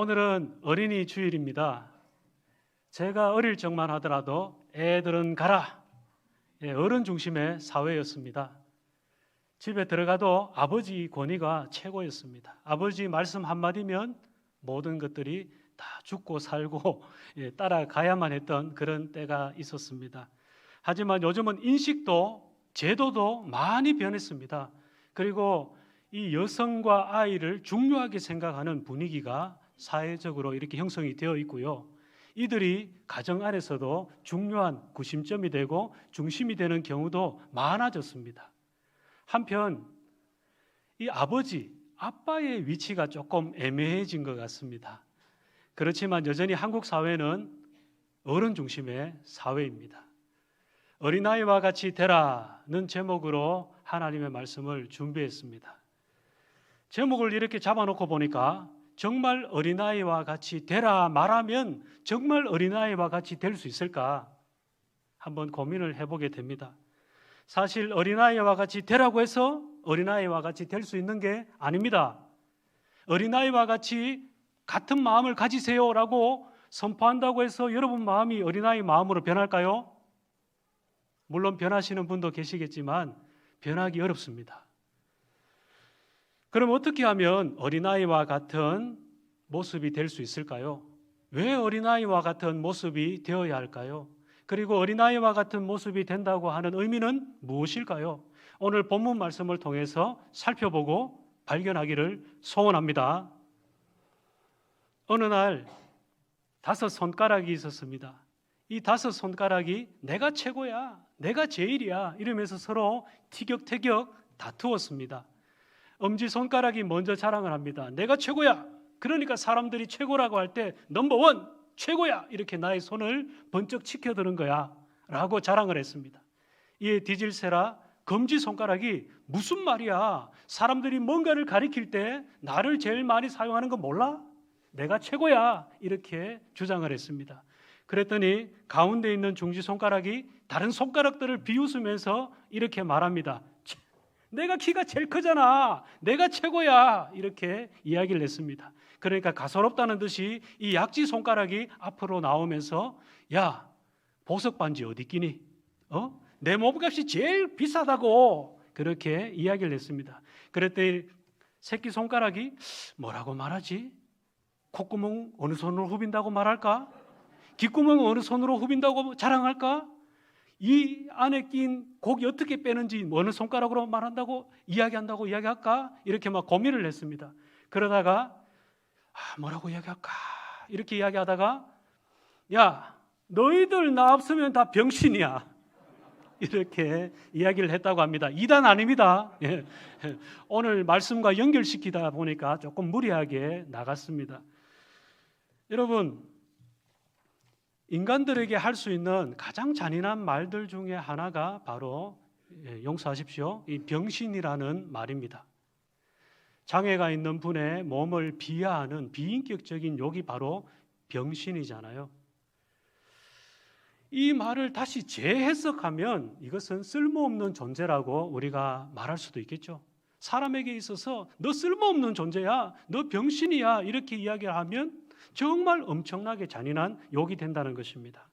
오늘은 어린이 주일입니다. 제가 어릴 적만 하더라도 애들은 가라, 어른 중심의 사회였습니다. 집에 들어가도 아버지 권위가 최고였습니다. 아버지 말씀 한마디면 모든 것들이 다 죽고 살고 따라가야만 했던 그런 때가 있었습니다. 하지만 요즘은 인식도 제도도 많이 변했습니다. 그리고 이 여성과 아이를 중요하게 생각하는 분위기가 사회적으로 이렇게 형성이 되어 있고요. 이들이 가정 안에서도 중요한 구심점이 되고 중심이 되는 경우도 많아졌습니다. 한편 이 아빠의 위치가 조금 애매해진 것 같습니다. 그렇지만 여전히 한국 사회는 어른 중심의 사회입니다. 어린아이와 같이 되라는 제목으로 하나님의 말씀을 준비했습니다. 제목을 이렇게 잡아놓고 보니까 정말 어린아이와 같이 되라 말하면 정말 어린아이와 같이 될 수 있을까? 한번 고민을 해보게 됩니다. 사실 어린아이와 같이 되라고 해서 어린아이와 같이 될 수 있는 게 아닙니다. 어린아이와 같이 같은 마음을 가지세요라고 선포한다고 해서 여러분 마음이 어린아이 마음으로 변할까요? 물론 변하시는 분도 계시겠지만 변하기 어렵습니다. 그럼 어떻게 하면 어린아이와 같은 모습이 될 수 있을까요? 왜 어린아이와 같은 모습이 되어야 할까요? 그리고 어린아이와 같은 모습이 된다고 하는 의미는 무엇일까요? 오늘 본문 말씀을 통해서 살펴보고 발견하기를 소원합니다. 어느 날 5 손가락이 있었습니다. 이 5 손가락이 내가 최고야, 내가 제일이야 이러면서 서로 티격태격 다투었습니다. 엄지손가락이 먼저 자랑을 합니다. 내가 최고야. 그러니까 사람들이 최고라고 할 때 넘버원 최고야 이렇게 나의 손을 번쩍 치켜드는 거야 라고 자랑을 했습니다. 이에 디질세라 검지손가락이 무슨 말이야, 사람들이 뭔가를 가리킬 때 나를 제일 많이 사용하는 거 몰라? 내가 최고야 이렇게 주장을 했습니다. 그랬더니 가운데 있는 중지손가락이 다른 손가락들을 비웃으면서 이렇게 말합니다. 내가 키가 제일 크잖아, 내가 최고야 이렇게 이야기를 했습니다. 그러니까 가소롭다는 듯이 이 약지 손가락이 앞으로 나오면서 야, 보석 반지 어디 끼니? 내 몸값이 제일 비싸다고 그렇게 이야기를 했습니다. 그랬더니 새끼 손가락이 뭐라고 말하지? 콧구멍 어느 손으로 후빈다고 말할까? 귓구멍 어느 손으로 후빈다고 자랑할까? 이 안에 낀 고기 어떻게 빼는지 어느 손가락으로 말한다고 이야기할까? 이렇게 막 고민을 했습니다. 그러다가 뭐라고 이야기할까? 이렇게 이야기하다가 야, 너희들 나 없으면 다 병신이야 이렇게 이야기를 했다고 합니다. 이단 아닙니다. 오늘 말씀과 연결시키다 보니까 조금 무리하게 나갔습니다. 여러분, 인간들에게 할 수 있는 가장 잔인한 말들 중에 하나가 바로 용서하십시오, 이 병신이라는 말입니다. 장애가 있는 분의 몸을 비하하는 비인격적인 욕이 바로 병신이잖아요. 이 말을 다시 재해석하면 이것은 쓸모없는 존재라고 우리가 말할 수도 있겠죠. 사람에게 있어서 너 쓸모없는 존재야, 너 병신이야 이렇게 이야기를 하면 정말 엄청나게 잔인한 욕이 된다는 것입니다.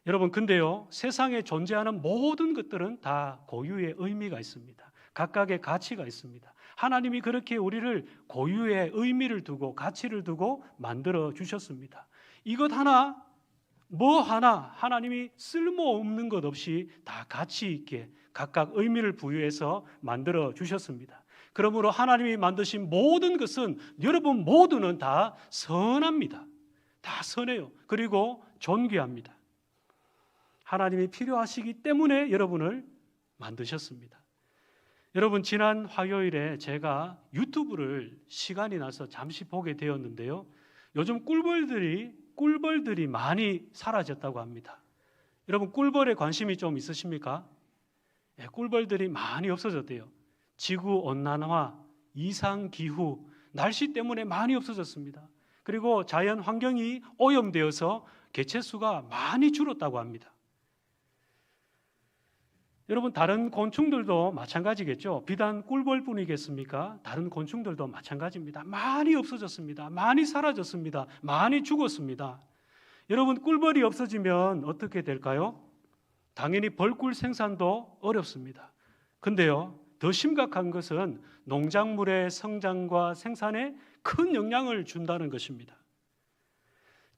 여러분, 근데요, 세상에 존재하는 모든 것들은 다 고유의 의미가 있습니다. 각각의 가치가 있습니다. 하나님이 그렇게 우리를 고유의 의미를 두고 가치를 두고 만들어 주셨습니다. 이것 하나 뭐 하나 하나님이 쓸모없는 것 없이 다 가치 있게 각각 의미를 부여해서 만들어 주셨습니다. 그러므로 하나님이 만드신 모든 것은 여러분 모두는 다 선합니다. 다 선해요. 그리고 존귀합니다. 하나님이 필요하시기 때문에 여러분을 만드셨습니다. 여러분, 지난 화요일에 제가 유튜브를 시간이 나서 잠시 보게 되었는데요. 요즘 꿀벌들이 많이 사라졌다고 합니다. 여러분, 꿀벌에 관심이 좀 있으십니까? 꿀벌들이 많이 없어졌대요. 지구온난화, 이상기후, 날씨 때문에 많이 없어졌습니다. 그리고 자연 환경이 오염되어서 개체수가 많이 줄었다고 합니다. 여러분, 다른 곤충들도 마찬가지겠죠. 비단 꿀벌뿐이겠습니까? 다른 곤충들도 마찬가지입니다. 많이 없어졌습니다. 많이 사라졌습니다. 많이 죽었습니다. 여러분, 꿀벌이 없어지면 어떻게 될까요? 당연히 벌꿀 생산도 어렵습니다. 근데요, 더 심각한 것은 농작물의 성장과 생산에 큰 영향을 준다는 것입니다.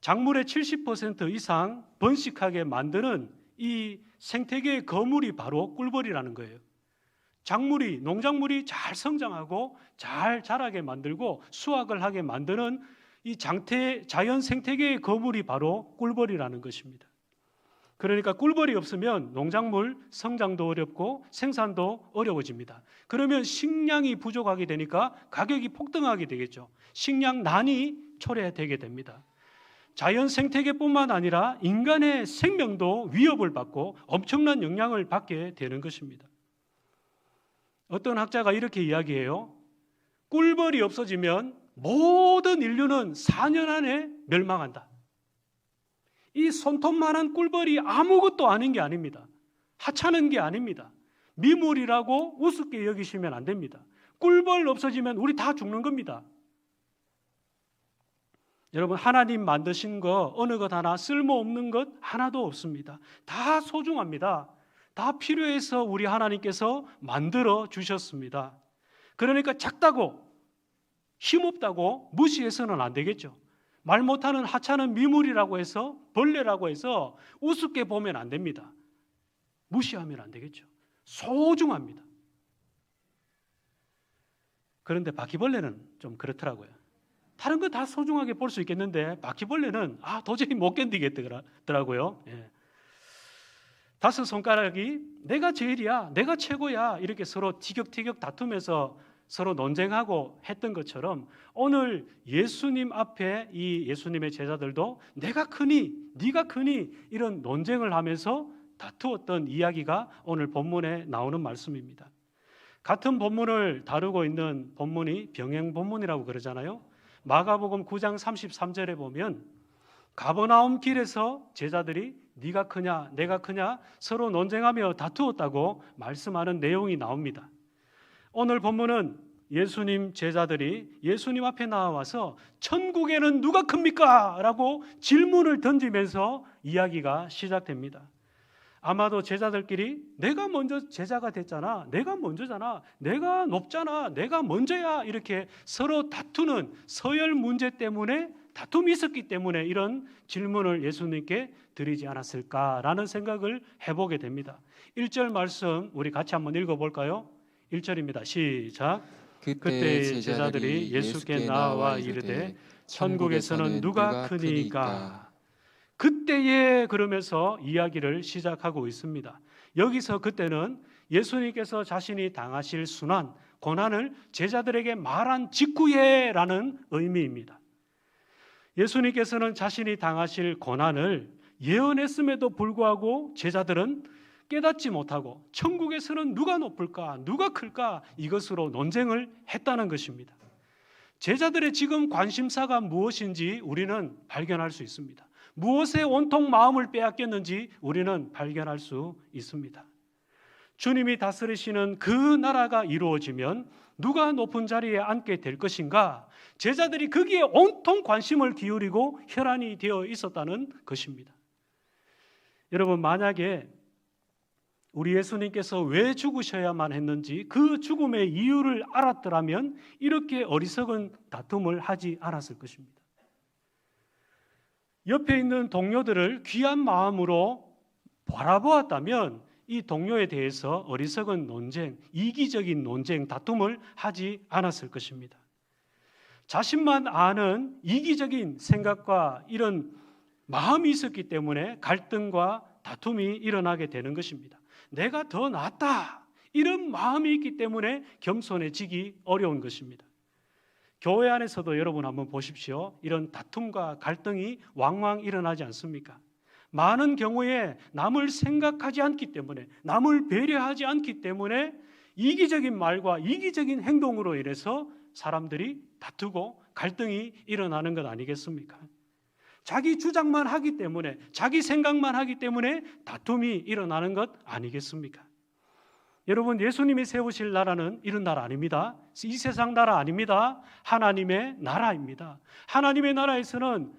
작물의 70% 이상 번식하게 만드는 이 생태계의 거물이 바로 꿀벌이라는 거예요. 농작물이 잘 성장하고 잘 자라게 만들고 수확을 하게 만드는 이 자연 생태계의 거물이 바로 꿀벌이라는 것입니다. 그러니까 꿀벌이 없으면 농작물 성장도 어렵고 생산도 어려워집니다. 그러면 식량이 부족하게 되니까 가격이 폭등하게 되겠죠. 식량난이 초래되게 됩니다. 자연 생태계뿐만 아니라 인간의 생명도 위협을 받고 엄청난 영향을 받게 되는 것입니다. 어떤 학자가 이렇게 이야기해요. 꿀벌이 없어지면 모든 인류는 4년 안에 멸망한다. 이 손톱만한 꿀벌이 아무것도 아닌 게 아닙니다. 하찮은 게 아닙니다. 미물이라고 우습게 여기시면 안 됩니다. 꿀벌 없어지면 우리 다 죽는 겁니다. 여러분, 하나님 만드신 거 어느 것 하나 쓸모없는 것 하나도 없습니다. 다 소중합니다. 다 필요해서 우리 하나님께서 만들어 주셨습니다. 그러니까 작다고 힘없다고 무시해서는 안 되겠죠. 말 못하는 하찮은 미물이라고 해서 벌레라고 해서 우습게 보면 안 됩니다. 무시하면 안 되겠죠. 소중합니다. 그런데 바퀴벌레는 좀 그렇더라고요. 다른 거 다 소중하게 볼 수 있겠는데 바퀴벌레는 도저히 못 견디겠더라고요. 예. 5손가락이 내가 제일이야, 내가 최고야 이렇게 서로 티격태격 다투면서 서로 논쟁하고 했던 것처럼 오늘 예수님 앞에 이 예수님의 제자들도 내가 크니 네가 크니 이런 논쟁을 하면서 다투었던 이야기가 오늘 본문에 나오는 말씀입니다. 같은 본문을 다루고 있는 본문이 병행 본문이라고 그러잖아요. 마가복음 9장 33절에 보면 가버나움 길에서 제자들이 네가 크냐 내가 크냐 서로 논쟁하며 다투었다고 말씀하는 내용이 나옵니다. 오늘 본문은 예수님 제자들이 예수님 앞에 나와서 천국에는 누가 큽니까? 라고 질문을 던지면서 이야기가 시작됩니다. 아마도 제자들끼리 내가 먼저 제자가 됐잖아, 내가 먼저잖아, 내가 높잖아, 내가 먼저야 이렇게 서로 다투는 서열 문제 때문에 다툼이 있었기 때문에 이런 질문을 예수님께 드리지 않았을까라는 생각을 해보게 됩니다. 1절 말씀 우리 같이 한번 읽어볼까요? 1절입니다. 시작. 그때 제자들이 예수께 나와 이르되 천국에서는 누가 크니까? 그때에 그러면서 이야기를 시작하고 있습니다. 여기서 그때는 예수님께서 자신이 당하실 순환, 고난을 제자들에게 말한 직후에라는 의미입니다. 예수님께서는 자신이 당하실 고난을 예언했음에도 불구하고 제자들은 깨닫지 못하고 천국에서는 누가 높을까, 누가 클까 이것으로 논쟁을 했다는 것입니다. 제자들의 지금 관심사가 무엇인지 우리는 발견할 수 있습니다. 무엇에 온통 마음을 빼앗겼는지 우리는 발견할 수 있습니다. 주님이 다스리시는 그 나라가 이루어지면 누가 높은 자리에 앉게 될 것인가? 제자들이 거기에 온통 관심을 기울이고 혈안이 되어 있었다는 것입니다. 여러분, 만약에 우리 예수님께서 왜 죽으셔야만 했는지 그 죽음의 이유를 알았더라면 이렇게 어리석은 다툼을 하지 않았을 것입니다. 옆에 있는 동료들을 귀한 마음으로 바라보았다면 이 동료에 대해서 어리석은 논쟁, 이기적인 논쟁, 다툼을 하지 않았을 것입니다. 자신만 아는 이기적인 생각과 이런 마음이 있었기 때문에 갈등과 다툼이 일어나게 되는 것입니다. 내가 더 낫다 이런 마음이 있기 때문에 겸손해지기 어려운 것입니다. 교회 안에서도 여러분 한번 보십시오. 이런 다툼과 갈등이 왕왕 일어나지 않습니까? 많은 경우에 남을 생각하지 않기 때문에, 남을 배려하지 않기 때문에 이기적인 말과 이기적인 행동으로 인해서 사람들이 다투고 갈등이 일어나는 것 아니겠습니까? 자기 주장만 하기 때문에, 자기 생각만 하기 때문에 다툼이 일어나는 것 아니겠습니까? 여러분, 예수님이 세우실 나라는 이런 나라 아닙니다. 이 세상 나라 아닙니다. 하나님의 나라입니다. 하나님의 나라에서는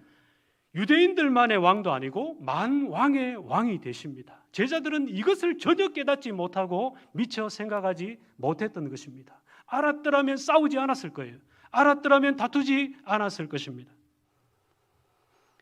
유대인들만의 왕도 아니고 만왕의 왕이 되십니다. 제자들은 이것을 전혀 깨닫지 못하고 미처 생각하지 못했던 것입니다. 알았더라면 싸우지 않았을 거예요. 알았더라면 다투지 않았을 것입니다.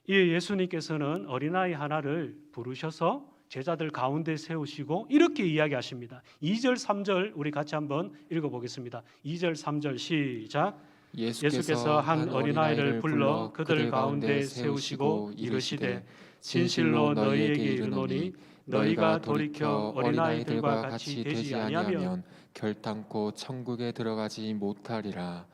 이 예수님께서는 어린아이 하나를 부르셔서 제자들 가운데 세우시고 이렇게 이야기하십니다. 2절 3절 우리 같이 한번 읽어보겠습니다. 2절 3절 시작. 예수께서 한 어린아이를 불러 그들 가운데 세우시고 이르시되 진실로 너희에게 이르노니 너희가 돌이켜 어린아이들과 같이 되지 아니하면 결단코 천국에 들어가지 못하리라.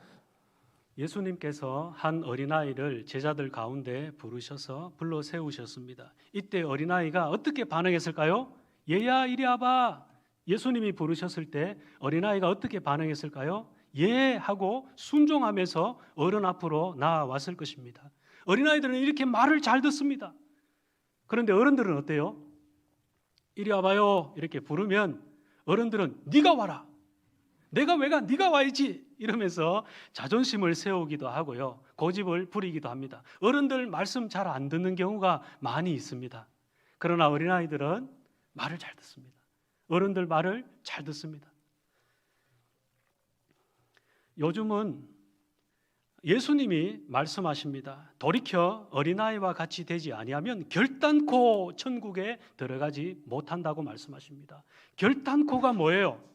예수님께서 한 어린아이를 제자들 가운데 부르셔서 불러 세우셨습니다. 이때 어린아이가 어떻게 반응했을까요? 얘야 이리 와봐. 예수님이 부르셨을 때 어린아이가 어떻게 반응했을까요? 예 하고 순종하면서 어른 앞으로 나아왔을 것입니다. 어린아이들은 이렇게 말을 잘 듣습니다. 그런데 어른들은 어때요? 이리 와봐요 이렇게 부르면 어른들은 네가 와라. 내가 왜 가? 네가 와야지 이러면서 자존심을 세우기도 하고요. 고집을 부리기도 합니다. 어른들 말씀 잘 안 듣는 경우가 많이 있습니다. 그러나 어린아이들은 말을 잘 듣습니다. 어른들 말을 잘 듣습니다. 요즘은 예수님이 말씀하십니다. 돌이켜 어린아이와 같이 되지 아니하면 결단코 천국에 들어가지 못한다고 말씀하십니다. 결단코가 뭐예요?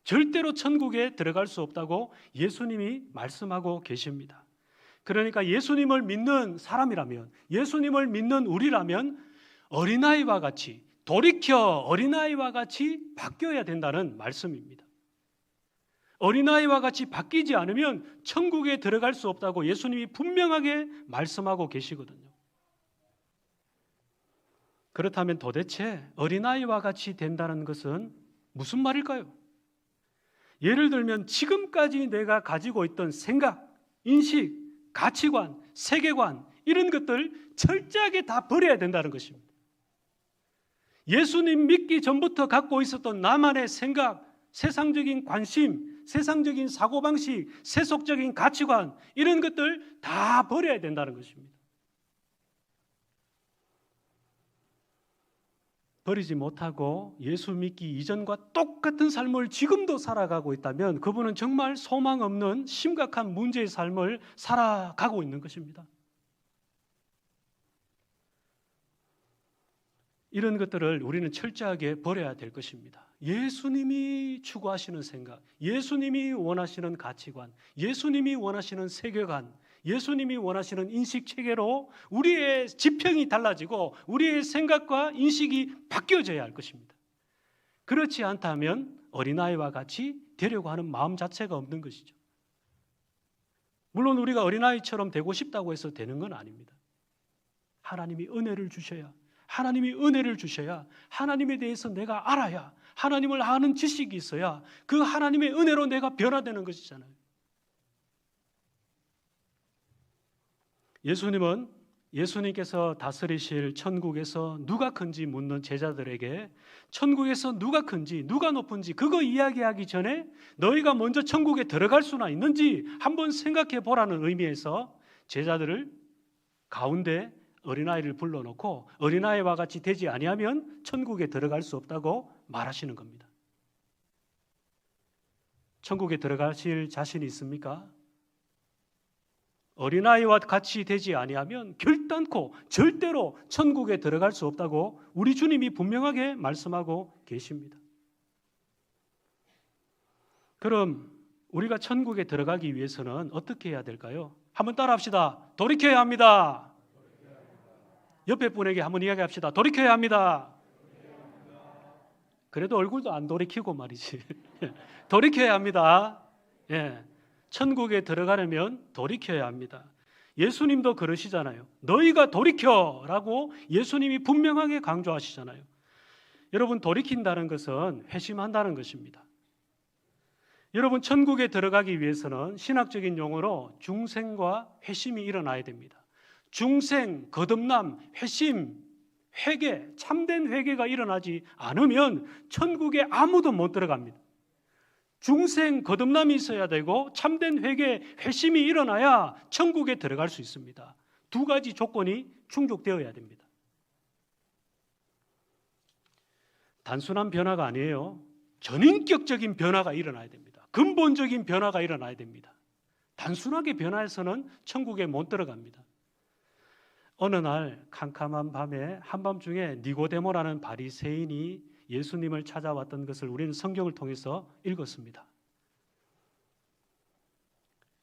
절대로 천국에 들어갈 수 없다고 예수님이 말씀하고 계십니다. 그러니까 예수님을 믿는 사람이라면, 예수님을 믿는 우리라면 어린아이와 같이, 돌이켜 어린아이와 같이 바뀌어야 된다는 말씀입니다. 어린아이와 같이 바뀌지 않으면 천국에 들어갈 수 없다고 예수님이 분명하게 말씀하고 계시거든요. 그렇다면 도대체 어린아이와 같이 된다는 것은 무슨 말일까요? 예를 들면 지금까지 내가 가지고 있던 생각, 인식, 가치관, 세계관 이런 것들 철저하게 다 버려야 된다는 것입니다. 예수님 믿기 전부터 갖고 있었던 나만의 생각, 세상적인 관심, 세상적인 사고방식, 세속적인 가치관 이런 것들 다 버려야 된다는 것입니다. 버리지 못하고 예수 믿기 이전과 똑같은 삶을 지금도 살아가고 있다면 그분은 정말 소망 없는 심각한 문제의 삶을 살아가고 있는 것입니다. 이런 것들을 우리는 철저하게 버려야 될 것입니다. 예수님이 추구하시는 생각, 예수님이 원하시는 가치관, 예수님이 원하시는 세계관, 예수님이 원하시는 인식 체계로 우리의 지평이 달라지고 우리의 생각과 인식이 바뀌어져야 할 것입니다. 그렇지 않다면 어린아이와 같이 되려고 하는 마음 자체가 없는 것이죠. 물론 우리가 어린아이처럼 되고 싶다고 해서 되는 건 아닙니다. 하나님이 은혜를 주셔야, 하나님이 은혜를 주셔야 하나님에 대해서 내가 알아야, 하나님을 아는 지식이 있어야 그 하나님의 은혜로 내가 변화되는 것이잖아요. 예수님께서 다스리실 천국에서 누가 큰지 묻는 제자들에게 천국에서 누가 큰지 누가 높은지 그거 이야기하기 전에 너희가 먼저 천국에 들어갈 수나 있는지 한번 생각해 보라는 의미에서 제자들을 가운데 어린아이를 불러놓고 어린아이와 같이 되지 아니하면 천국에 들어갈 수 없다고 말하시는 겁니다. 천국에 들어가실 자신이 있습니까? 어린아이와 같이 되지 아니하면 결단코 절대로 천국에 들어갈 수 없다고 우리 주님이 분명하게 말씀하고 계십니다. 그럼 우리가 천국에 들어가기 위해서는 어떻게 해야 될까요? 한번 따라합시다. 돌이켜야 합니다. 옆에 분에게 한번 이야기합시다. 돌이켜야 합니다. 그래도 얼굴도 안 돌이키고 말이지. 돌이켜야 합니다. 예. 천국에 들어가려면 돌이켜야 합니다. 예수님도 그러시잖아요. 너희가 돌이켜라고 예수님이 분명하게 강조하시잖아요. 여러분, 돌이킨다는 것은 회심한다는 것입니다. 여러분, 천국에 들어가기 위해서는 신학적인 용어로 중생과 회심이 일어나야 됩니다. 중생, 거듭남, 회심, 회개, 참된 회개가 일어나지 않으면 천국에 아무도 못 들어갑니다. 중생 거듭남이 있어야 되고 참된 회개, 회심이 일어나야 천국에 들어갈 수 있습니다. 두 가지 조건이 충족되어야 됩니다. 단순한 변화가 아니에요. 전인격적인 변화가 일어나야 됩니다. 근본적인 변화가 일어나야 됩니다. 단순하게 변화해서는 천국에 못 들어갑니다. 어느 날 캄캄한 밤에 한밤중에 니고데모라는 바리새인이 예수님을 찾아왔던 것을 우리는 성경을 통해서 읽었습니다.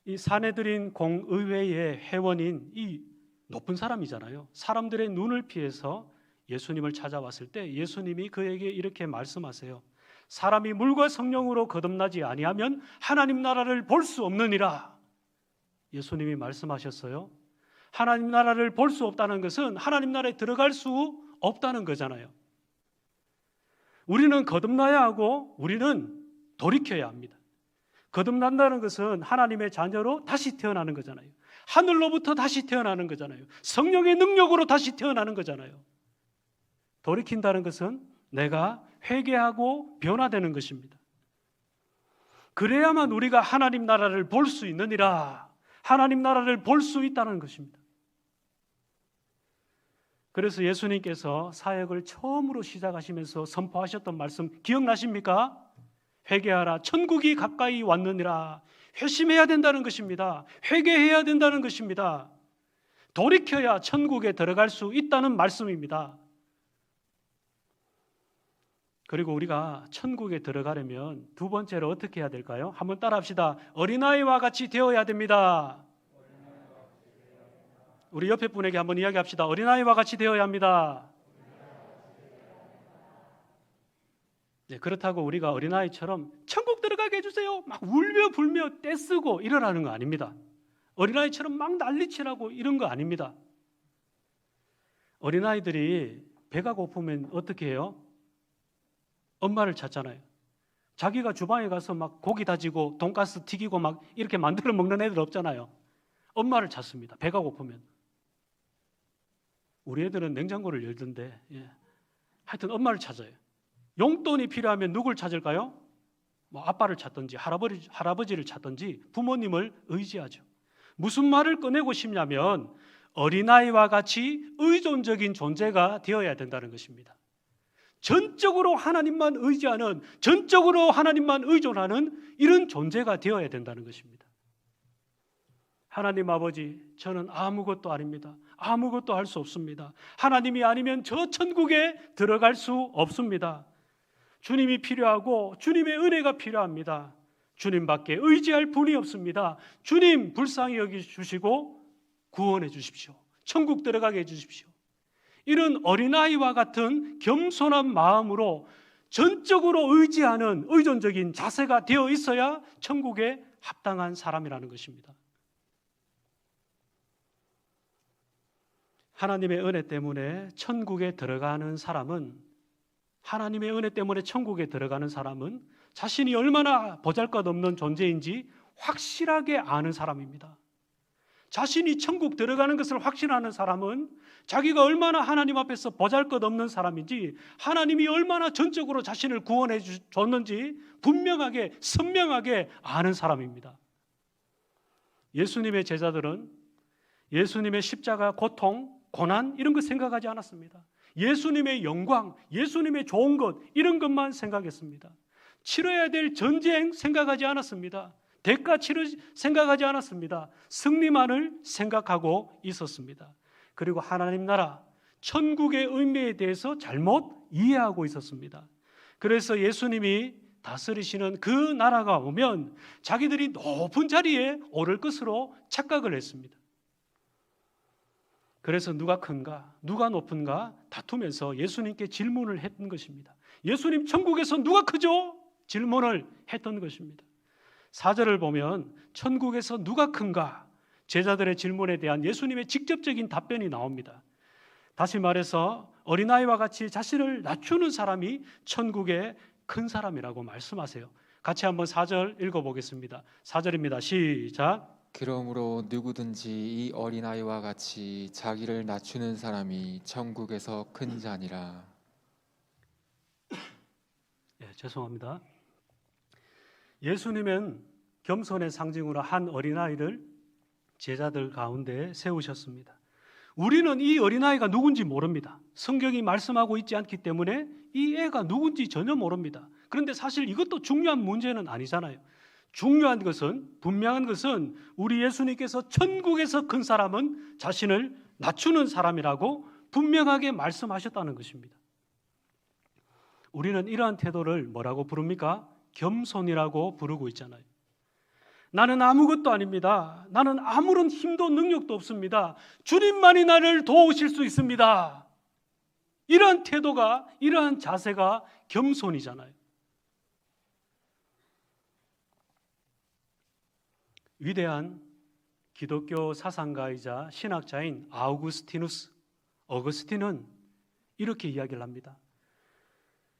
이 사내들인 공의회의 회원인 이 높은 사람이잖아요. 사람들의 눈을 피해서 예수님을 찾아왔을 때 예수님이 그에게 이렇게 말씀하세요. 사람이 물과 성령으로 거듭나지 아니하면 하나님 나라를 볼 수 없느니라. 예수님이 말씀하셨어요. 하나님 나라를 볼 수 없다는 것은 하나님 나라에 들어갈 수 없다는 거잖아요. 우리는 거듭나야 하고 우리는 돌이켜야 합니다. 거듭난다는 것은 하나님의 자녀로 다시 태어나는 거잖아요. 하늘로부터 다시 태어나는 거잖아요. 성령의 능력으로 다시 태어나는 거잖아요. 돌이킨다는 것은 내가 회개하고 변화되는 것입니다. 그래야만 우리가 하나님 나라를 볼 수 있느니라. 하나님 나라를 볼 수 있다는 것입니다. 그래서 예수님께서 사역을 처음으로 시작하시면서 선포하셨던 말씀 기억나십니까? 회개하라, 천국이 가까이 왔느니라. 회심해야 된다는 것입니다. 회개해야 된다는 것입니다. 돌이켜야 천국에 들어갈 수 있다는 말씀입니다. 그리고 우리가 천국에 들어가려면 두 번째로 어떻게 해야 될까요? 한번 따라합시다. 어린아이와 같이 되어야 됩니다. 우리 옆에 분에게 한번 이야기합시다. 어린아이와 같이 되어야 합니다. 네, 그렇다고 우리가 어린아이처럼 천국 들어가게 해주세요 막 울며 불며 떼쓰고 이러라는 거 아닙니다. 어린아이처럼 막 난리치라고 이런 거 아닙니다. 어린아이들이 배가 고프면 어떻게 해요? 엄마를 찾잖아요. 자기가 주방에 가서 막 고기 다지고 돈가스 튀기고 막 이렇게 만들어 먹는 애들 없잖아요. 엄마를 찾습니다. 배가 고프면. 우리 애들은 냉장고를 열던데 하여튼 엄마를 찾아요. 용돈이 필요하면 누굴 찾을까요? 뭐 아빠를 찾든지 할아버지를 찾든지 부모님을 의지하죠. 무슨 말을 꺼내고 싶냐면 어린아이와 같이 의존적인 존재가 되어야 된다는 것입니다. 전적으로 하나님만 의지하는, 전적으로 하나님만 의존하는 이런 존재가 되어야 된다는 것입니다. 하나님 아버지, 저는 아무것도 아닙니다. 아무것도 할 수 없습니다. 하나님이 아니면 저 천국에 들어갈 수 없습니다. 주님이 필요하고 주님의 은혜가 필요합니다. 주님밖에 의지할 분이 없습니다. 주님 불쌍히 여기주시고 구원해 주십시오. 천국 들어가게 해 주십시오. 이런 어린아이와 같은 겸손한 마음으로 전적으로 의지하는 의존적인 자세가 되어 있어야 천국에 합당한 사람이라는 것입니다. 하나님의 은혜 때문에 천국에 들어가는 사람은, 하나님의 은혜 때문에 천국에 들어가는 사람은 자신이 얼마나 보잘것없는 존재인지 확실하게 아는 사람입니다. 자신이 천국 들어가는 것을 확신하는 사람은 자기가 얼마나 하나님 앞에서 보잘것없는 사람인지, 하나님이 얼마나 전적으로 자신을 구원해 줬는지 분명하게 선명하게 아는 사람입니다. 예수님의 제자들은 예수님의 십자가 고통, 고난 이런 거 생각하지 않았습니다. 예수님의 영광, 예수님의 좋은 것 이런 것만 생각했습니다. 치러야 될 전쟁 생각하지 않았습니다. 대가 치를 생각하지 않았습니다. 승리만을 생각하고 있었습니다. 그리고 하나님 나라, 천국의 의미에 대해서 잘못 이해하고 있었습니다. 그래서 예수님이 다스리시는 그 나라가 오면 자기들이 높은 자리에 오를 것으로 착각을 했습니다. 그래서 누가 큰가, 누가 높은가 다투면서 예수님께 질문을 했던 것입니다. 예수님, 천국에서 누가 크죠? 질문을 했던 것입니다. 4절을 보면 천국에서 누가 큰가? 제자들의 질문에 대한 예수님의 직접적인 답변이 나옵니다. 다시 말해서 어린아이와 같이 자신을 낮추는 사람이 천국의 큰 사람이라고 말씀하세요. 같이 한번 4절 읽어보겠습니다. 4절입니다. 시작. 그러므로 누구든지 이 어린아이와 같이 자기를 낮추는 사람이 천국에서 큰 자니라. 죄송합니다. 예수님은 겸손의 상징으로 한 어린아이를 제자들 가운데 세우셨습니다. 우리는 이 어린아이가 누군지 모릅니다. 성경이 말씀하고 있지 않기 때문에 이 애가 누군지 전혀 모릅니다. 그런데 사실 이것도 중요한 문제는 아니잖아요. 중요한 것은, 분명한 것은 우리 예수님께서 천국에서 큰 사람은 자신을 낮추는 사람이라고 분명하게 말씀하셨다는 것입니다. 우리는 이러한 태도를 뭐라고 부릅니까? 겸손이라고 부르고 있잖아요. 나는 아무것도 아닙니다. 나는 아무런 힘도 능력도 없습니다. 주님만이 나를 도우실 수 있습니다. 이러한 태도가, 이러한 자세가 겸손이잖아요. 위대한 기독교 사상가이자 신학자인 어거스틴은 이렇게 이야기를 합니다.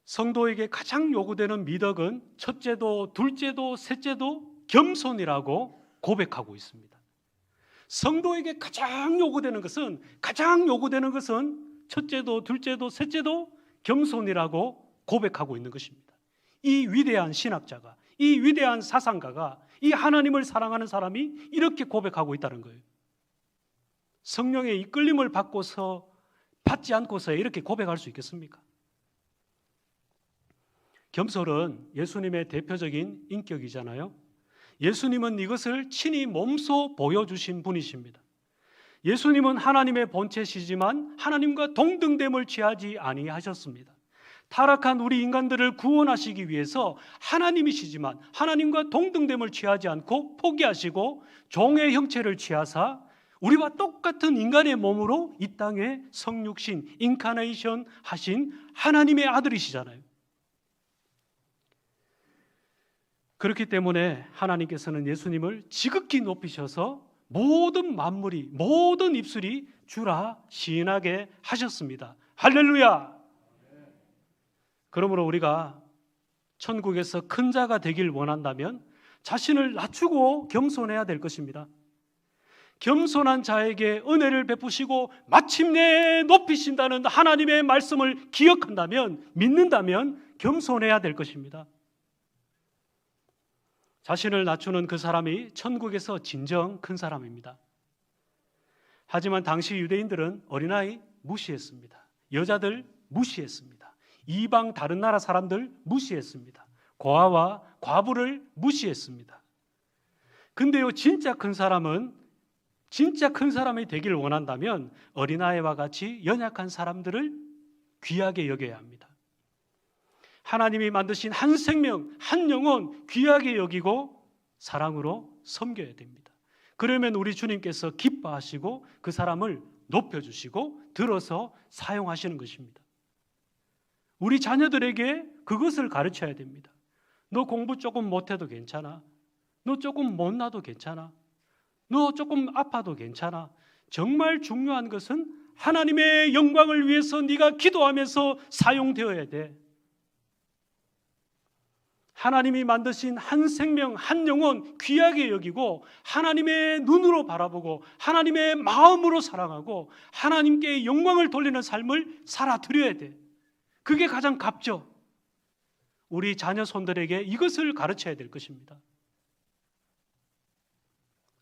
성도에게 가장 요구되는 미덕은 첫째도 둘째도 셋째도 겸손이라고 고백하고 있습니다. 성도에게 가장 요구되는 것은 첫째도 둘째도 셋째도 겸손이라고 고백하고 있는 것입니다. 이 위대한 신학자가, 이 위대한 사상가가, 이 하나님을 사랑하는 사람이 이렇게 고백하고 있다는 거예요. 성령의 이끌림을 받지 않고서 이렇게 고백할 수 있겠습니까? 겸손은 예수님의 대표적인 인격이잖아요. 예수님은 이것을 친히 몸소 보여주신 분이십니다. 예수님은 하나님의 본체시지만 하나님과 동등됨을 취하지 아니하셨습니다. 타락한 우리 인간들을 구원하시기 위해서 하나님이시지만 하나님과 동등됨을 취하지 않고 포기하시고 종의 형체를 취하사 우리와 똑같은 인간의 몸으로 이 땅에 성육신, 인카네이션 하신 하나님의 아들이시잖아요. 그렇기 때문에 하나님께서는 예수님을 지극히 높이셔서 모든 만물이, 모든 입술이 주라 시인하게 하셨습니다. 할렐루야! 그러므로 우리가 천국에서 큰 자가 되길 원한다면 자신을 낮추고 겸손해야 될 것입니다. 겸손한 자에게 은혜를 베푸시고 마침내 높이신다는 하나님의 말씀을 기억한다면, 믿는다면 겸손해야 될 것입니다. 자신을 낮추는 그 사람이 천국에서 진정 큰 사람입니다. 하지만 당시 유대인들은 어린아이 무시했습니다. 여자들 무시했습니다. 이방 다른 나라 사람들 무시했습니다. 고아와 과부를 무시했습니다. 근데요, 진짜 큰 사람이 되길 원한다면 어린아이와 같이 연약한 사람들을 귀하게 여겨야 합니다. 하나님이 만드신 한 생명, 한 영혼 귀하게 여기고 사랑으로 섬겨야 됩니다. 그러면 우리 주님께서 기뻐하시고 그 사람을 높여주시고 들어서 사용하시는 것입니다. 우리 자녀들에게 그것을 가르쳐야 됩니다. 너 공부 조금 못해도 괜찮아. 너 조금 못나도 괜찮아. 너 조금 아파도 괜찮아. 정말 중요한 것은 하나님의 영광을 위해서 네가 기도하면서 사용되어야 돼. 하나님이 만드신 한 생명, 한 영혼 귀하게 여기고 하나님의 눈으로 바라보고 하나님의 마음으로 사랑하고 하나님께 영광을 돌리는 삶을 살아드려야 돼. 그게 가장 값져. 우리 자녀 손들에게 이것을 가르쳐야 될 것입니다.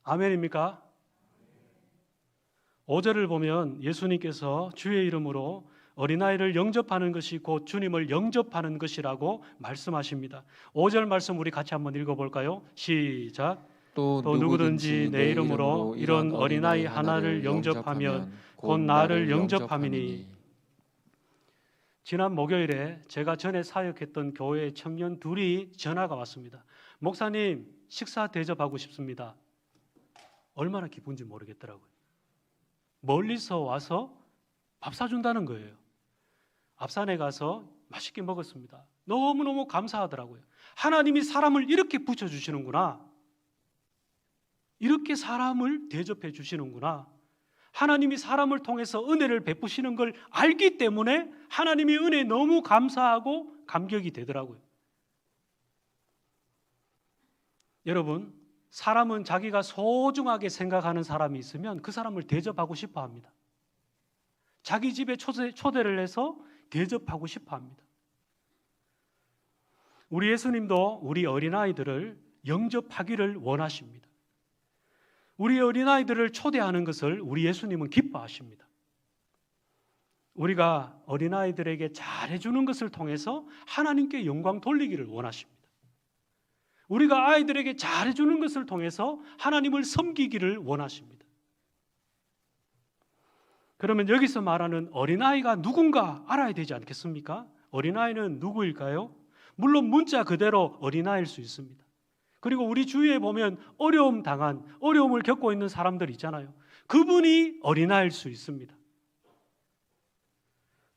아멘입니까? 5절을 보면 예수님께서 주의 이름으로 어린아이를 영접하는 것이 곧 주님을 영접하는 것이라고 말씀하십니다. 5절 말씀 우리 같이 한번 읽어볼까요? 시작. 또 누구든지 내 이름으로 이런 어린아이 하나를 영접하면 곧 나를 영접함이니. 지난 목요일에 제가 전에 사역했던 교회 청년 둘이 전화가 왔습니다. 목사님, 식사 대접하고 싶습니다. 얼마나 기쁜지 모르겠더라고요. 멀리서 와서 밥 사준다는 거예요. 앞산에 가서 맛있게 먹었습니다. 너무너무 감사하더라고요. 하나님이 사람을 이렇게 붙여주시는구나. 이렇게 사람을 대접해 주시는구나. 하나님이 사람을 통해서 은혜를 베푸시는 걸 알기 때문에 하나님의 은혜에 너무 감사하고 감격이 되더라고요. 여러분, 사람은 자기가 소중하게 생각하는 사람이 있으면 그 사람을 대접하고 싶어 합니다. 자기 집에 초대를 해서 대접하고 싶어 합니다. 우리 예수님도 우리 어린아이들을 영접하기를 원하십니다. 우리 어린아이들을 초대하는 것을 우리 예수님은 기뻐하십니다. 우리가 어린아이들에게 잘해주는 것을 통해서 하나님께 영광 돌리기를 원하십니다. 우리가 아이들에게 잘해주는 것을 통해서 하나님을 섬기기를 원하십니다. 그러면 여기서 말하는 어린아이가 누군가 알아야 되지 않겠습니까? 어린아이는 누구일까요? 물론 문자 그대로 어린아이일 수 있습니다. 그리고 우리 주위에 보면 어려움을 겪고 있는 사람들 있잖아요. 그분이 어린아이일 수 있습니다.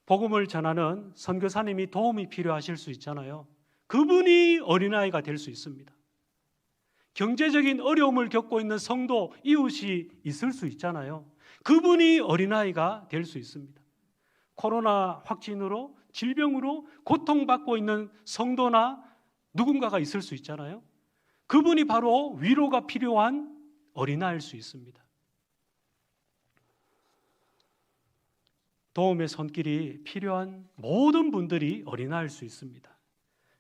복음을 전하는 선교사님이 도움이 필요하실 수 있잖아요. 그분이 어린아이가 될 수 있습니다. 경제적인 어려움을 겪고 있는 성도, 이웃이 있을 수 있잖아요. 그분이 어린아이가 될 수 있습니다. 코로나 확진으로, 질병으로 고통받고 있는 성도나 누군가가 있을 수 있잖아요. 그분이 바로 위로가 필요한 어린아이일 수 있습니다. 도움의 손길이 필요한 모든 분들이 어린아이일 수 있습니다.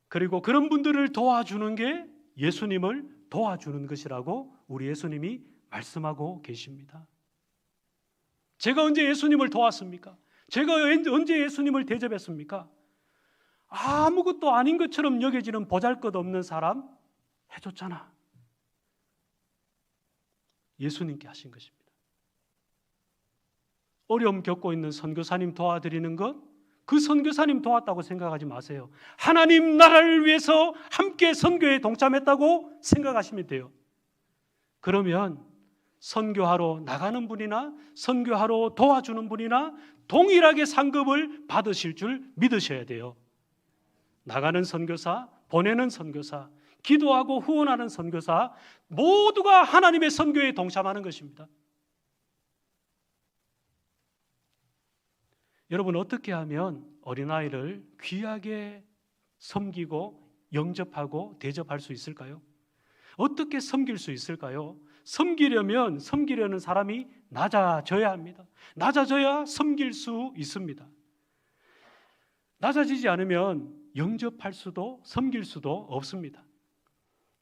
그리고 그런 분들을 도와주는 게 예수님을 도와주는 것이라고 우리 예수님이 말씀하고 계십니다. 제가 언제 예수님을 도왔습니까? 제가 언제 예수님을 대접했습니까? 아무것도 아닌 것처럼 여겨지는 보잘것없는 사람 해줬잖아. 예수님께 하신 것입니다. 어려움 겪고 있는 선교사님 도와드리는 것, 그 선교사님 도왔다고 생각하지 마세요. 하나님 나라를 위해서 함께 선교에 동참했다고 생각하시면 돼요. 그러면 선교하러 나가는 분이나 선교하러 도와주는 분이나 동일하게 상급을 받으실 줄 믿으셔야 돼요. 나가는 선교사, 보내는 선교사, 기도하고 후원하는 선교사 모두가 하나님의 선교에 동참하는 것입니다. 여러분, 어떻게 하면 어린아이를 귀하게 섬기고 영접하고 대접할 수 있을까요? 어떻게 섬길 수 있을까요? 섬기려는 사람이 낮아져야 합니다. 낮아져야 섬길 수 있습니다. 낮아지지 않으면 영접할 수도 섬길 수도 없습니다.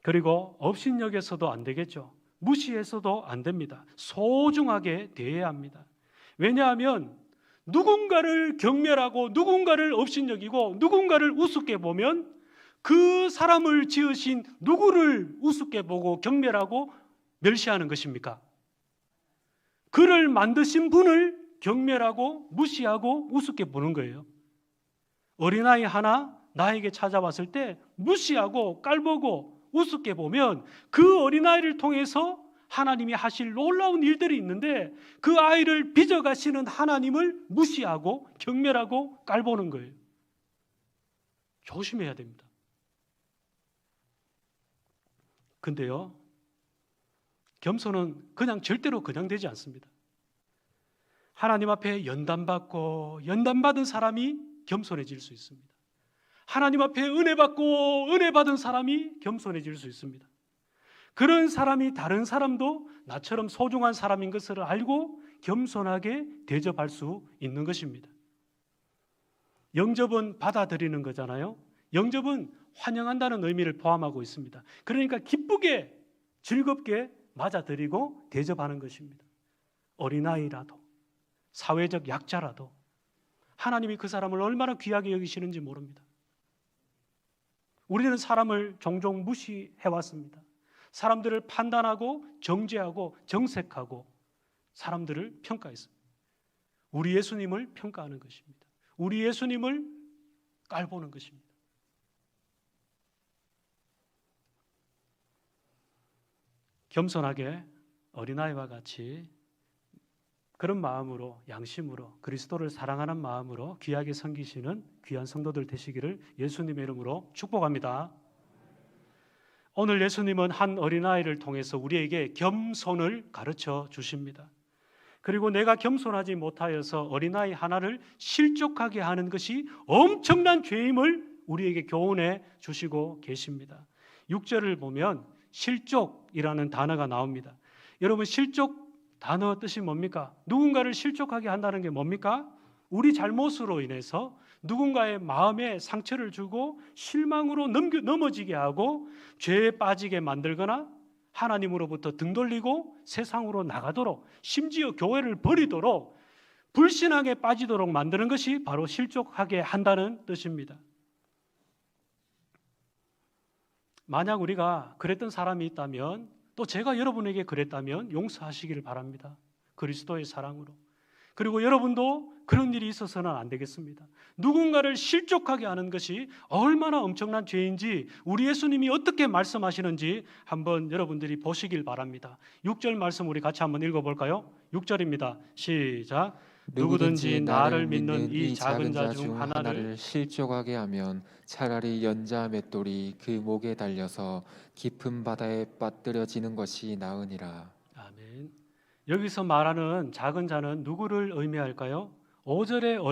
그리고 업신여겨서도 안 되겠죠. 무시해서도 안 됩니다. 소중하게 대해야 합니다. 왜냐하면 누군가를 경멸하고 누군가를 업신여기고 누군가를 우습게 보면 그 사람을 지으신 누구를 우습게 보고 경멸하고 멸시하는 것입니까? 그를 만드신 분을 경멸하고 무시하고 우습게 보는 거예요. 어린아이 하나 나에게 찾아왔을 때 무시하고 깔보고 우습게 보면 그 어린아이를 통해서 하나님이 하실 놀라운 일들이 있는데 그 아이를 빚어가시는 하나님을 무시하고 경멸하고 깔보는 거예요. 조심해야 됩니다. 근데요, 겸손은 절대로 그냥 되지 않습니다. 하나님 앞에 연단받고 연단받은 사람이 겸손해질 수 있습니다. 하나님 앞에 은혜 받고 은혜 받은 사람이 겸손해질 수 있습니다. 그런 사람이 다른 사람도 나처럼 소중한 사람인 것을 알고 겸손하게 대접할 수 있는 것입니다. 영접은 받아들이는 거잖아요. 영접은 환영한다는 의미를 포함하고 있습니다. 그러니까 기쁘게 즐겁게 맞아들이고 대접하는 것입니다. 어린아이라도 사회적 약자라도 하나님이 그 사람을 얼마나 귀하게 여기시는지 모릅니다. 우리는 사람을 종종 무시해왔습니다. 사람들을 판단하고 정죄하고 정색하고 사람들을 평가했습니다. 우리 예수님을 평가하는 것입니다. 우리 예수님을 깔보는 것입니다. 겸손하게 어린아이와 같이 그런 마음으로, 양심으로, 그리스도를 사랑하는 마음으로 귀하게 섬기시는 귀한 성도들 되시기를 예수님의 이름으로 축복합니다. 오늘 예수님은 한 어린아이를 통해서 우리에게 겸손을 가르쳐 주십니다. 그리고 내가 겸손하지 못하여서 어린아이 하나를 실족하게 하는 것이 엄청난 죄임을 우리에게 교훈해 주시고 계십니다. 6절을 보면 실족이라는 단어가 나옵니다. 여러분, 실족 단어 뜻이 뭡니까? 누군가를 실족하게 한다는 게 뭡니까? 우리 잘못으로 인해서 누군가의 마음에 상처를 주고 실망으로 넘어지게 하고 죄에 빠지게 만들거나 하나님으로부터 등 돌리고 세상으로 나가도록, 심지어 교회를 버리도록, 불신앙에 빠지도록 만드는 것이 바로 실족하게 한다는 뜻입니다. 만약 우리가 그랬던 사람이 있다면, 또 제가 여러분에게 그랬다면 용서하시기를 바랍니다. 그리스도의 사랑으로. 그리고 여러분도 그런 일이 있어서는 안 되겠습니다. 누군가를 실족하게 하는 것이 얼마나 엄청난 죄인지 우리 예수님이 어떻게 말씀하시는지 한번 여러분들이 보시길 바랍니다. 6절 말씀 우리 같이 한번 읽어볼까요? 6절입니다. 시작. 누구든지 나를 믿는 이 작은 자 중 하나를 실족하게 하면 차라리 연자 맷돌이 그 목에 달려서 깊은 바다에 빠뜨려지는 것이 나으니라. 아멘. 여기서 말하는 작은 자는 누구를 의미할까요? 5절의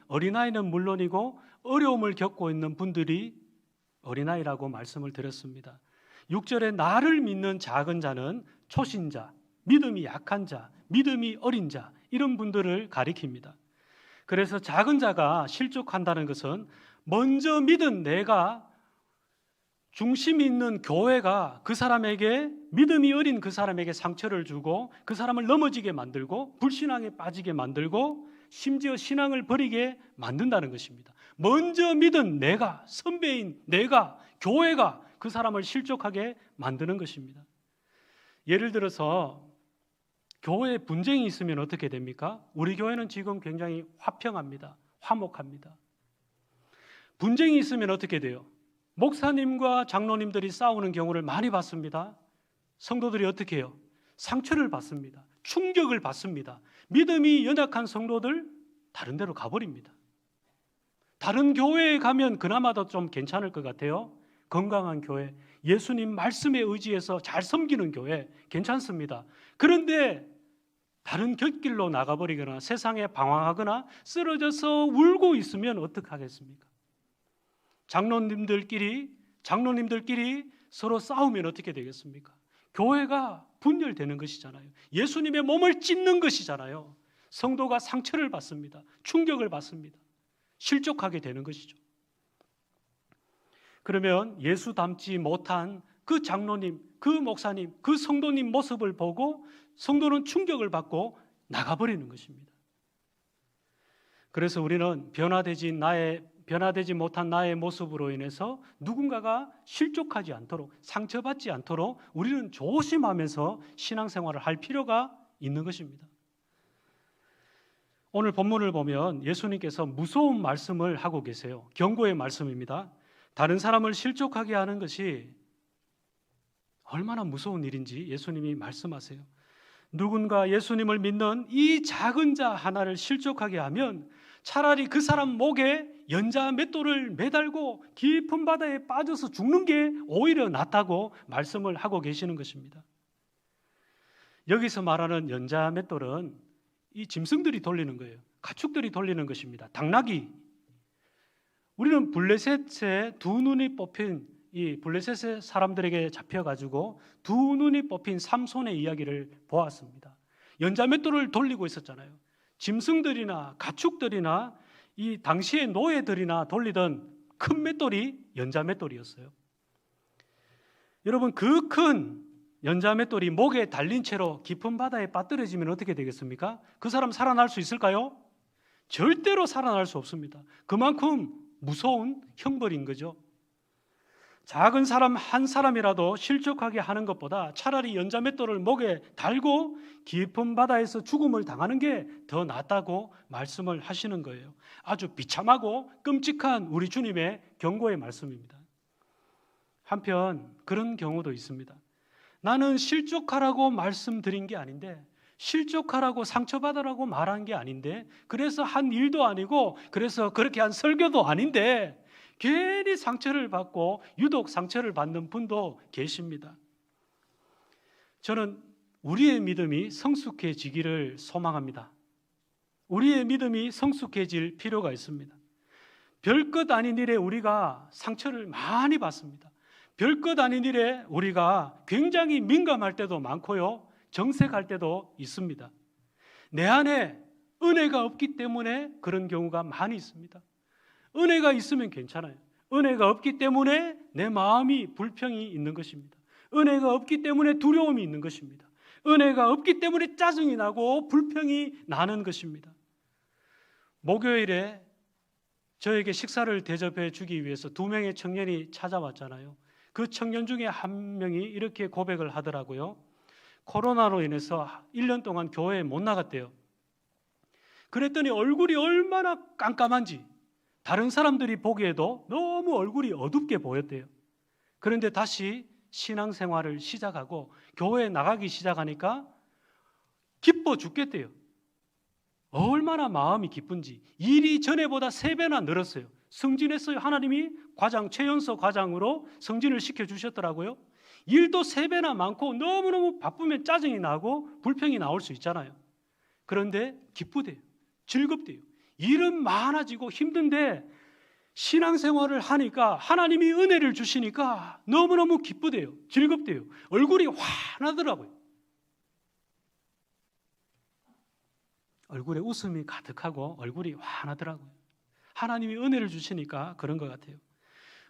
어린아이는 물론이고 어려움을 겪고 있는 분들이 어린아이라고 말씀을 드렸습니다. 6절에 나를 믿는 작은 자는 초신자, 믿음이 약한 자, 믿음이 어린 자, 이런 분들을 가리킵니다. 그래서 작은 자가 실족한다는 것은 먼저 믿은 내가, 중심이 있는 교회가 그 사람에게, 믿음이 어린 그 사람에게 상처를 주고 그 사람을 넘어지게 만들고 불신앙에 빠지게 만들고 심지어 신앙을 버리게 만든다는 것입니다. 먼저 믿은 내가, 선배인 내가, 교회가 그 사람을 실족하게 만드는 것입니다. 예를 들어서 교회에 분쟁이 있으면 어떻게 됩니까? 우리 교회는 지금 굉장히 화평합니다. 화목합니다. 분쟁이 있으면 어떻게 돼요? 목사님과 장로님들이 싸우는 경우를 많이 봤습니다. 성도들이 어떻게 해요? 상처를 받습니다. 충격을 받습니다. 믿음이 연약한 성도들 다른 데로 가버립니다. 다른 교회에 가면 그나마도 좀 괜찮을 것 같아요. 건강한 교회, 예수님 말씀에 의지해서 잘 섬기는 교회 괜찮습니다. 그런데 다른 곁길로 나가버리거나 세상에 방황하거나 쓰러져서 울고 있으면 어떡하겠습니까? 장로님들끼리 서로 싸우면 어떻게 되겠습니까? 교회가 분열되는 것이잖아요. 예수님의 몸을 찢는 것이잖아요. 성도가 상처를 받습니다. 충격을 받습니다. 실족하게 되는 것이죠. 그러면 예수 닮지 못한 그 장로님, 그 목사님, 그 성도님 모습을 보고 성도는 충격을 받고 나가버리는 것입니다. 그래서 우리는 변화되지 못한 나의 모습으로 인해서 누군가가 실족하지 않도록, 상처받지 않도록 우리는 조심하면서 신앙생활을 할 필요가 있는 것입니다. 오늘 본문을 보면 예수님께서 무서운 말씀을 하고 계세요. 경고의 말씀입니다. 다른 사람을 실족하게 하는 것이 얼마나 무서운 일인지 예수님이 말씀하세요. 누군가 예수님을 믿는 이 작은 자 하나를 실족하게 하면 차라리 그 사람 목에 연자 맷돌을 매달고 깊은 바다에 빠져서 죽는 게 오히려 낫다고 말씀을 하고 계시는 것입니다. 여기서 말하는 연자 맷돌은 이 짐승들이 돌리는 거예요. 가축들이 돌리는 것입니다. 당나귀. 우리는 블레셋의 두 눈이 뽑힌, 이 블레셋의 사람들에게 잡혀가지고 두 눈이 뽑힌 삼손의 이야기를 보았습니다. 연자 맷돌을 돌리고 있었잖아요. 짐승들이나 가축들이나 이 당시의 노예들이나 돌리던 큰 맷돌이 연자 맷돌이었어요. 여러분, 그 큰 연자 맷돌이 목에 달린 채로 깊은 바다에 빠뜨려지면 어떻게 되겠습니까? 그 사람 살아날 수 있을까요? 절대로 살아날 수 없습니다. 그만큼 무서운 형벌인 거죠. 작은 사람 한 사람이라도 실족하게 하는 것보다 차라리 연자 맷돌을 목에 달고 깊은 바다에서 죽음을 당하는 게 더 낫다고 말씀을 하시는 거예요. 아주 비참하고 끔찍한 우리 주님의 경고의 말씀입니다. 한편 그런 경우도 있습니다. 나는 실족하라고 말씀드린 게 아닌데, 실족하라고 상처받으라고 말한 게 아닌데, 그래서 한 일도 아니고, 그래서 그렇게 한 설교도 아닌데 괜히 상처를 받고 유독 상처를 받는 분도 계십니다. 저는 우리의 믿음이 성숙해지기를 소망합니다. 우리의 믿음이 성숙해질 필요가 있습니다. 별것 아닌 일에 우리가 상처를 많이 받습니다. 별것 아닌 일에 우리가 굉장히 민감할 때도 많고요, 정색할 때도 있습니다. 내 안에 은혜가 없기 때문에 그런 경우가 많이 있습니다. 은혜가 있으면 괜찮아요. 은혜가 없기 때문에 내 마음이 불평이 있는 것입니다. 은혜가 없기 때문에 두려움이 있는 것입니다. 은혜가 없기 때문에 짜증이 나고 불평이 나는 것입니다. 목요일에 저에게 식사를 대접해 주기 위해서 2명의 청년이 찾아왔잖아요. 그 청년 중에 한 명이 이렇게 고백을 하더라고요. 코로나로 인해서 1년 동안 교회에 못 나갔대요. 그랬더니 얼굴이 얼마나 깜깜한지 다른 사람들이 보기에도 너무 얼굴이 어둡게 보였대요. 그런데 다시 신앙생활을 시작하고 교회에 나가기 시작하니까 기뻐 죽겠대요. 얼마나 마음이 기쁜지. 일이 전에보다 3배나 늘었어요. 승진했어요. 하나님이 최연소 과장으로 승진을 시켜주셨더라고요. 일도 3배나 많고 너무너무 바쁘면 짜증이 나고 불평이 나올 수 있잖아요. 그런데 기쁘대요. 즐겁대요. 일은 많아지고 힘든데 신앙생활을 하니까 하나님이 은혜를 주시니까 너무너무 기쁘대요. 즐겁대요. 얼굴이 환하더라고요. 얼굴에 웃음이 가득하고 얼굴이 환하더라고요. 하나님이 은혜를 주시니까 그런 것 같아요.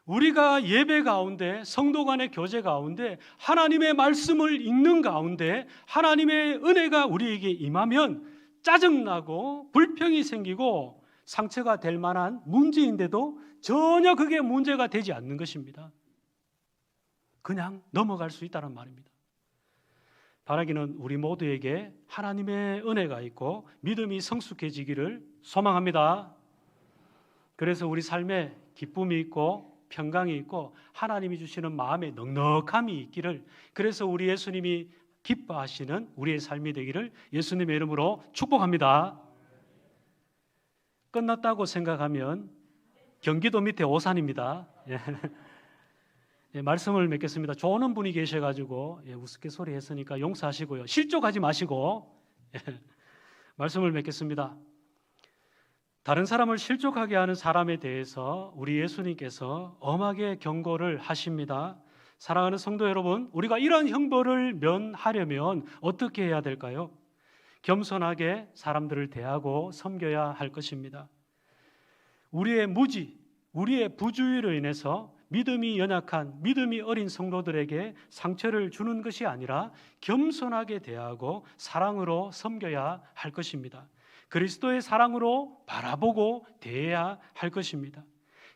우리가 예배 가운데, 성도 간의 교제 가운데 하나님의 말씀을 읽는 가운데 하나님의 은혜가 우리에게 임하면 짜증나고 불평이 생기고 상처가 될 만한 문제인데도 전혀 그게 문제가 되지 않는 것입니다. 그냥 넘어갈 수 있다는 말입니다. 바라기는 우리 모두에게 하나님의 은혜가 있고 믿음이 성숙해지기를 소망합니다. 그래서 우리 삶에 기쁨이 있고 평강이 있고 하나님이 주시는 마음의 넉넉함이 있기를, 그래서 우리 예수님이 기뻐하시는 우리의 삶이 되기를 예수님의 이름으로 축복합니다. 끝났다고 생각하면 경기도 밑에 오산입니다. 예, 말씀을 맺겠습니다. 좋은 분이 계셔가지고 우스갯소리 했으니까 용서하시고요. 실족하지 마시고 말씀을 맺겠습니다. 다른 사람을 실족하게 하는 사람에 대해서 우리 예수님께서 엄하게 경고를 하십니다. 사랑하는 성도 여러분, 우리가 이런 형벌을 면하려면 어떻게 해야 될까요? 겸손하게 사람들을 대하고 섬겨야 할 것입니다. 우리의 무지, 우리의 부주의로 인해서 믿음이 연약한, 믿음이 어린 성도들에게 상처를 주는 것이 아니라 겸손하게 대하고 사랑으로 섬겨야 할 것입니다. 그리스도의 사랑으로 바라보고 대해야 할 것입니다.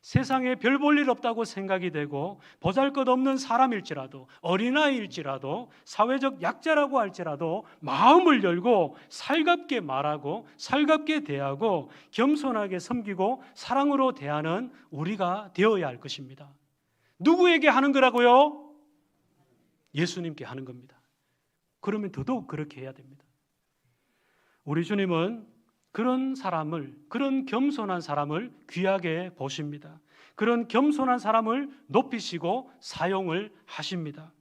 세상에 별 볼 일 없다고 생각이 되고 보잘것없는 사람일지라도, 어린아이일지라도, 사회적 약자라고 할지라도 마음을 열고 살갑게 말하고 살갑게 대하고 겸손하게 섬기고 사랑으로 대하는 우리가 되어야 할 것입니다. 누구에게 하는 거라고요? 예수님께 하는 겁니다. 그러면 더더욱 그렇게 해야 됩니다. 우리 주님은 그런 사람을, 그런 겸손한 사람을 귀하게 보십니다. 그런 겸손한 사람을 높이시고 사용을 하십니다.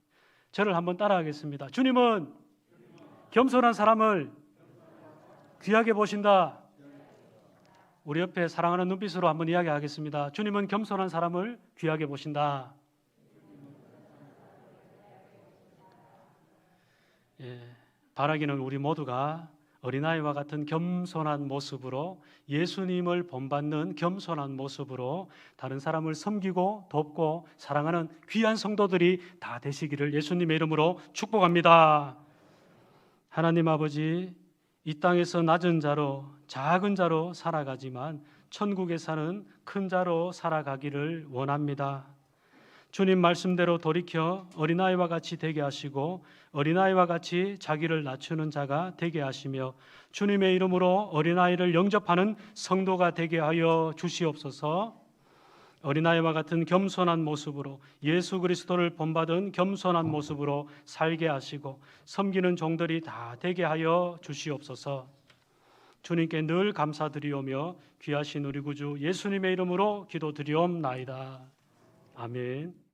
저를 한번 따라하겠습니다. 주님은 겸손한 사람을 귀하게 보신다. 우리 옆에 사랑하는 눈빛으로 한번 이야기하겠습니다. 주님은 겸손한 사람을 귀하게 보신다. 바라기는 우리 모두가 어린아이와 같은 겸손한 모습으로, 예수님을 본받는 겸손한 모습으로 다른 사람을 섬기고 돕고 사랑하는 귀한 성도들이 다 되시기를 예수님의 이름으로 축복합니다. 하나님 아버지, 이 땅에서 낮은 자로, 작은 자로 살아가지만 천국에 사는 큰 자로 살아가기를 원합니다. 주님 말씀대로 돌이켜 어린아이와 같이 되게 하시고 어린아이와 같이 자기를 낮추는 자가 되게 하시며 주님의 이름으로 어린아이를 영접하는 성도가 되게 하여 주시옵소서. 어린아이와 같은 겸손한 모습으로, 예수 그리스도를 본받은 겸손한 모습으로 살게 하시고 섬기는 종들이 다 되게 하여 주시옵소서. 주님께 늘 감사드리오며 귀하신 우리 구주 예수님의 이름으로 기도드리옵나이다. 아멘.